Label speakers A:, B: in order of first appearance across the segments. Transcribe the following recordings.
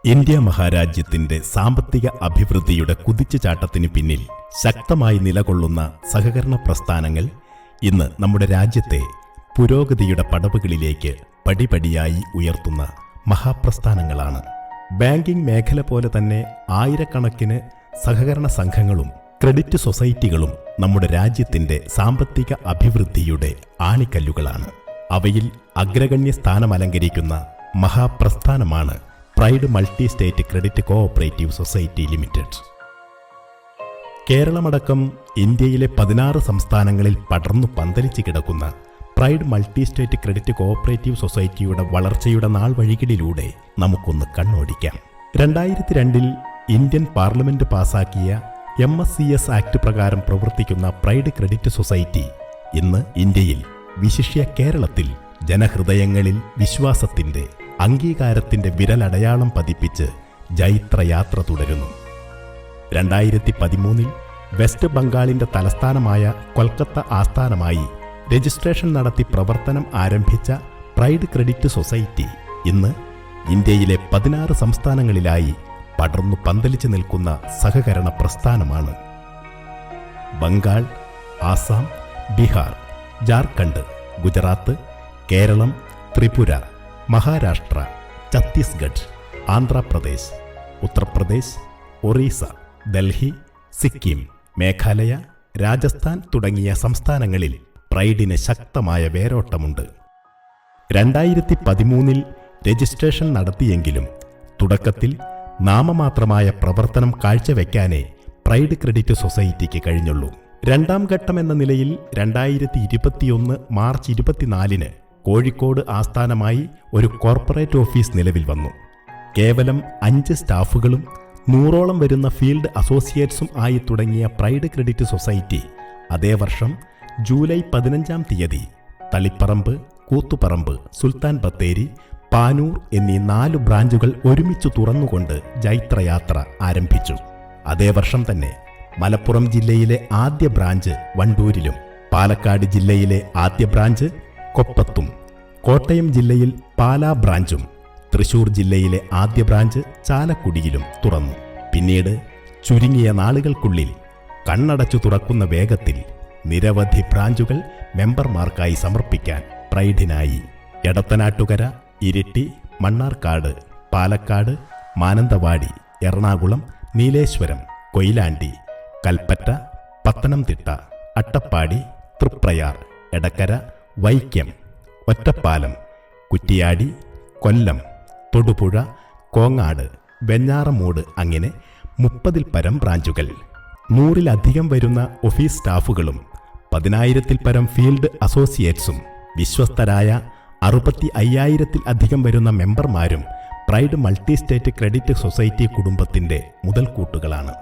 A: India മഹാരാജ്യത്തിന്റെ സാമ്പത്തിക അഭിവൃദ്ധിയുടെ കുതിച്ചുചാട്ടത്തിന് പിന്നിൽ ശക്തമായി നിലകൊള്ളുന്ന സഹകരണ പ്രസ്ഥാനങ്ങൾ ഇന്ന് നമ്മുടെ രാജ്യത്തെ പുരോഗതിയുടെ പടവുകളിലേക്ക് പടിപടിയായി ഉയർത്തുന്ന മഹാപ്രസ്ഥാനങ്ങളാണ്. ബാങ്കിംഗ് മേഖല പോലെ തന്നെ ആയിരക്കണക്കിന് സഹകരണ സംഘങ്ങളും ക്രെഡിറ്റ് സൊസൈറ്റികളും നമ്മുടെ രാജ്യത്തിന്റെ സാമ്പത്തിക അഭിവൃദ്ധിയുടെ ആണിക്കല്ലുകളാണ്. അവയിൽ അഗ്രഗണ്യ സ്ഥാനമലങ്കരിക്കുന്ന മഹാപ്രസ്ഥാനമാണ് Pride multi state credit cooperative society limited. കേരളമടക്കം ഇന്ത്യയിലെ 16 സംസ്ഥാനങ്ങളിൽ പടർന്നു പന്തലിച്ച് കിടക്കുന്ന Pride multi state credit cooperative സൊസൈറ്റിയുടെ വളർച്ചയുടെ നാൾ വഴികളിലൂടെ നമുക്കൊന്ന് കണ്ണോടിക്കാം. 2002 ഇന്ത്യൻ പാർലമെന്റ് പാസാക്കിയ MSCS ആക്ട് പ്രകാരം പ്രവർത്തിക്കുന്ന പ്രൈഡ് ക്രെഡിറ്റ് സൊസൈറ്റി ഇന്ന് ഇന്ത്യയിൽ, വിശിഷ്യ കേരളത്തിൽ, ജനഹൃദയങ്ങളിൽ വിശ്വാസത്തിന്റെ, അംഗീകാരത്തിന്റെ വിരലടയാളം പതിപ്പിച്ച് ജൈത്രയാത്ര തുടരുന്നു. 2013 വെസ്റ്റ് ബംഗാളിന്റെ തലസ്ഥാനമായ കൊൽക്കത്ത ആസ്ഥാനമായി രജിസ്ട്രേഷൻ നടത്തി പ്രവർത്തനം ആരംഭിച്ച പ്രൈഡ് ക്രെഡിറ്റ് സൊസൈറ്റി ഇന്ന് ഇന്ത്യയിലെ 16 സംസ്ഥാനങ്ങളിലായി പടർന്നു പന്തലിച്ചു നിൽക്കുന്ന സഹകരണ പ്രസ്ഥാനമാണ്. ബംഗാൾ, ആസാം, ബീഹാർ, ജാർഖണ്ഡ്, ഗുജറാത്ത്, കേരളം, ത്രിപുര, മഹാരാഷ്ട്ര, ഛത്തീസ്ഗഡ്, ആന്ധ്രാപ്രദേശ്, ഉത്തർപ്രദേശ്, ഒറീസ, ഡൽഹി, സിക്കിം, മേഘാലയ, രാജസ്ഥാൻ തുടങ്ങിയ സംസ്ഥാനങ്ങളിൽ പ്രൈഡിന് ശക്തമായ വേരോട്ടമുണ്ട്. 2013 രജിസ്ട്രേഷൻ നടത്തിയെങ്കിലും തുടക്കത്തിൽ നാമമാത്രമായ പ്രവർത്തനം കാഴ്ചവെക്കാനേ പ്രൈഡ് ക്രെഡിറ്റ് സൊസൈറ്റിക്ക് കഴിഞ്ഞുള്ളൂ. രണ്ടാം ഘട്ടം എന്ന നിലയിൽ 2021 മാർച്ച് 24 കോഴിക്കോട് ആസ്ഥാനമായി ഒരു കോർപ്പറേറ്റ് ഓഫീസ് നിലവിൽ വന്നു. കേവലം 5 സ്റ്റാഫുകളും 100ഓളം വരുന്ന ഫീൽഡ് അസോസിയേറ്റ്സും ആയി തുടങ്ങിയ പ്രൈഡ് ക്രെഡിറ്റ് സൊസൈറ്റി അതേ വർഷം ജൂലൈ 15 തളിപ്പറമ്പ്, കൂത്തുപറമ്പ്, സുൽത്താൻ ബത്തേരി, പാനൂർ എന്നീ 4 ബ്രാഞ്ചുകൾ ഒരുമിച്ച് തുറന്നുകൊണ്ട് ജൈത്രയാത്ര ആരംഭിച്ചു. അതേ വർഷം തന്നെ മലപ്പുറം ജില്ലയിലെ ആദ്യ ബ്രാഞ്ച് വണ്ടൂരിലും, പാലക്കാട് ജില്ലയിലെ ആദ്യ ബ്രാഞ്ച് കൊപ്പത്തും, കോട്ടയം ജില്ലയിൽ പാലാ ബ്രാഞ്ചും, തൃശൂർ ജില്ലയിലെ ആദ്യ ബ്രാഞ്ച് ചാലക്കുടിയിലും തുറന്നു. പിന്നീട് ചുരുങ്ങിയ നാളുകൾക്കുള്ളിൽ കണ്ണടച്ചു തുറക്കുന്ന വേഗത്തിൽ നിരവധി ബ്രാഞ്ചുകൾ മെമ്പർമാർക്കായി സമർപ്പിക്കാൻ പ്രൈഡിനായി. എടത്തനാട്ടുകര, ഇരിട്ടി, മണ്ണാർക്കാട്, പാലക്കാട്, മാനന്തവാടി, എറണാകുളം, നീലേശ്വരം, കൊയിലാണ്ടി, കൽപ്പറ്റ, പത്തനംതിട്ട, അട്ടപ്പാടി, തൃപ്രയാർ, എടക്കര, വൈക്കം, ഒറ്റപ്പാലം, കുറ്റിയാടി, കൊല്ലം, തൊടുപുഴ, കോങ്ങാട്, വെഞ്ഞാറമൂട് അങ്ങനെ 30-ൽ പരം ബ്രാഞ്ചുകൾ, 100-ലധികം വരുന്ന ഓഫീസ് സ്റ്റാഫുകളും 10,000-ൽ പരം ഫീൽഡ് അസോസിയേറ്റ്സും വിശ്വസ്തരായ 65,000-ൽ വരുന്ന മെമ്പർമാരും Pride multi state credit society കുടുംബത്തിന്റെ മുതൽക്കൂട്ടുകളാണ്.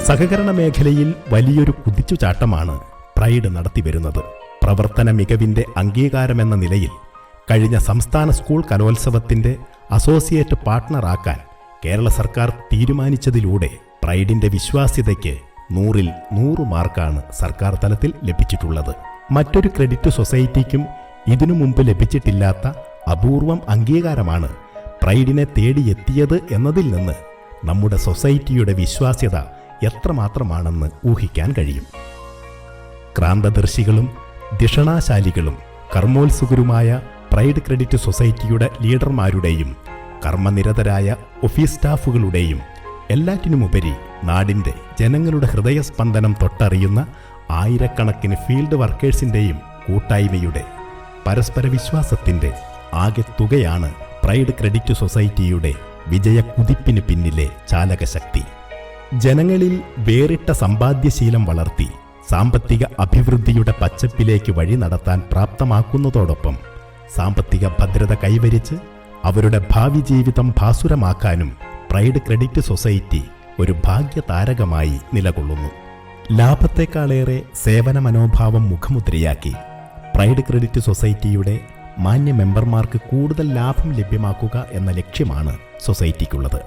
A: സഹകരണ മേഖലയിൽ വലിയൊരു കുതിച്ചുചാട്ടമാണ് പ്രൈഡ് നടത്തിവരുന്നത്. പ്രവർത്തന മികവിന്റെ അംഗീകാരമെന്ന നിലയിൽ കഴിഞ്ഞ സംസ്ഥാന സ്കൂൾ കലോത്സവത്തിന്റെ അസോസിയേറ്റ് പാർട്ട്ണറാക്കാൻ കേരള സർക്കാർ തീരുമാനിച്ചതിലൂടെ പ്രൈഡിന്റെ വിശ്വാസ്യതയ്ക്ക് 100-ൽ 100 മാർക്കാണ് സർക്കാർ തലത്തിൽ ലഭിച്ചിട്ടുള്ളത്. മറ്റൊരു ക്രെഡിറ്റ് സൊസൈറ്റിക്കും ഇതിനു മുമ്പ് ലഭിച്ചിട്ടില്ലാത്ത അപൂർവം അംഗീകാരമാണ് പ്രൈഡിനെ തേടിയെത്തിയത് എന്നതിൽ നിന്ന് നമ്മുടെ സൊസൈറ്റിയുടെ വിശ്വാസ്യത എത്രമാത്രമാണെന്ന് ഊഹിക്കാൻ കഴിയും. ക്രാന്തദർശികളും ദിഷണാശാലികളും കർമ്മോത്സുകരുമായ പ്രൈഡ് ക്രെഡിറ്റ് സൊസൈറ്റിയുടെ ലീഡർമാരുടെയും കർമ്മനിരതരായ ഓഫീസ് സ്റ്റാഫുകളുടെയും എല്ലാറ്റിനുമുപരി നാടിന്റെ ജനങ്ങളുടെ ഹൃദയസ്പന്ദനം തൊട്ടറിയുന്ന ആയിരക്കണക്കിന് ഫീൽഡ് വർക്കേഴ്സിന്റെയും കൂട്ടായ്മയുടെ പരസ്പര വിശ്വാസത്തിന്റെ ആകെ തുകയാണ് പ്രൈഡ് ക്രെഡിറ്റ് സൊസൈറ്റിയുടെ വിജയക്കുതിപ്പിന് പിന്നിലെ ചാലകശക്തി. ജനങ്ങളിൽ വേറിട്ട സമ്പാദ്യശീലം വളർത്തി സാമ്പത്തിക അഭിവൃദ്ധിയുടെ പച്ചപ്പിലേക്ക് വഴി നടത്താൻ പ്രാപ്തമാക്കുന്നതോടൊപ്പം സാമ്പത്തിക ഭദ്രത കൈവരിച്ച് അവരുടെ ഭാവി ജീവിതം ഭാസുരമാക്കാനും പ്രൈഡ് ക്രെഡിറ്റ് സൊസൈറ്റി ഒരു ഭാഗ്യതാരകമായി നിലകൊള്ളുന്നു. ലാഭത്തെക്കാളേറെ സേവന മനോഭാവം മുഖമുദ്രയാക്കി പ്രൈഡ് ക്രെഡിറ്റ് സൊസൈറ്റിയുടെ മാന്യ മെമ്പർമാർക്ക് കൂടുതൽ ലാഭം ലഭ്യമാക്കുക എന്ന ലക്ഷ്യമാണ് സൊസൈറ്റിക്കുള്ളത്.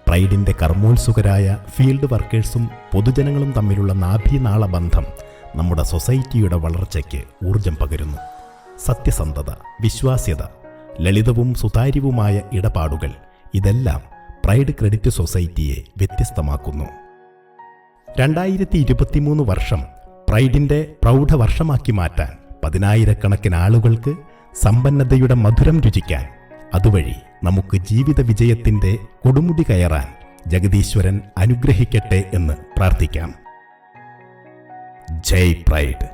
A: പ്രൈഡിൻ്റെ കർമ്മോത്സുകരായ ഫീൽഡ് വർക്കേഴ്സും പൊതുജനങ്ങളും തമ്മിലുള്ള നാഭീനാള ബന്ധം നമ്മുടെ സൊസൈറ്റിയുടെ വളർച്ചയ്ക്ക് ഊർജം പകരുന്നു. സത്യസന്ധത, വിശ്വാസ്യത, ലളിതവും സുതാര്യവുമായ ഇടപാടുകൾ ഇതെല്ലാം പ്രൈഡ് ക്രെഡിറ്റ് സൊസൈറ്റിയെ വ്യത്യസ്തമാക്കുന്നു. 2023 വർഷം പ്രൈഡിൻ്റെ പ്രൗഢവർഷമാക്കി മാറ്റാൻ 10,000-കണക്കിന് ആളുകൾക്ക് സമ്പന്നതയുടെ മധുരം രുചിക്കാൻ, അതുവഴി നമുക്ക് ജീവിത വിജയത്തിൻ്റെ കൊടുമുടി കയറാൻ ജഗദീശ്വരൻ അനുഗ്രഹിക്കട്ടെ എന്ന് പ്രാർത്ഥിക്കാം. ജയ് പ്രൈഡ്.